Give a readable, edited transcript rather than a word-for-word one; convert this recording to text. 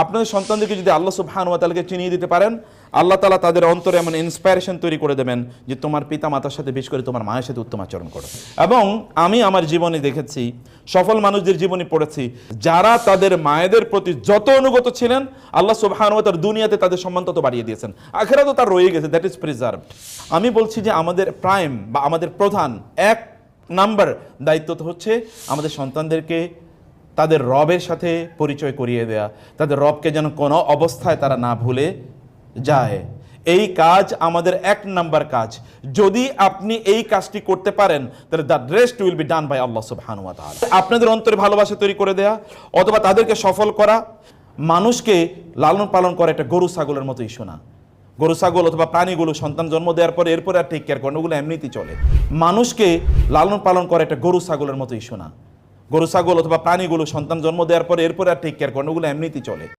আপনাদের সন্তানদেরকে যদি আল্লাহ সুবহানাহু ওয়া তাআলাকে চিনিয়ে দিতে পারেন, আল্লাহ তাআলা তাদের অন্তরে এমন ইন্সপায়ারেশন তৈরি করে দেবেন যে তোমার পিতা মাতার সাথে, বিশেষ করে তোমার মায়ের সাথে উত্তম আচরণ করো। এবং আমি আমার জীবনে দেখেছি, সফল মানুষদের জীবনে পড়েছি, যারা তাদের মায়েদের প্রতি যত অনুগত ছিলেন, আল্লাহ সুবহানাহু ওয়া তাআলা দুনিয়াতে তাদের সম্মান তত বাড়িয়ে দিয়েছেন, আখিরাতেও তার রয়ে গেছে, দ্যাট ইজ প্রিজার্ভড। আমি বলছি যে আমাদের প্রাইম বা আমাদের প্রধান এক নাম্বার দায়িত্ব তো হচ্ছে আমাদের সন্তানদেরকে তাদের রবের সাথে পরিচয় করিয়ে দেয়া, তাদের রবকে যেন কোনো অবস্থায় তারা না ভুলে যায়। এই কাজ আমাদের এক নাম্বার কাজ। যদি আপনি এই কাজটি করতে পারেন, তাহলে the rest will be done by Allah সুবহানাহু ওয়া তাআলা। আপনাদের অন্তরে ভালোবাসা তৈরি করে দেয়া অথবা তাদেরকে সফল করা, মানুষকে লালন পালন করা একটা গরু ছাগলের মতো ইস্যু না। গরু ছাগল অথবা প্রাণীগুলো সন্তান জন্ম দেওয়ার পরে এরপরে আর টেক কেয়ার করেন, ওগুলো এমনিতেই চলে। মানুষকে লালন পালন করা একটা গরু ছাগলের মতো ইস্যু না। গরু ছাগল অথবা প্রাণীগুলো সন্তান জন্ম দেওয়ার পরে এরপরে আর টেক কেয়ার করেন, ওগুলো এমনিতেই চলে।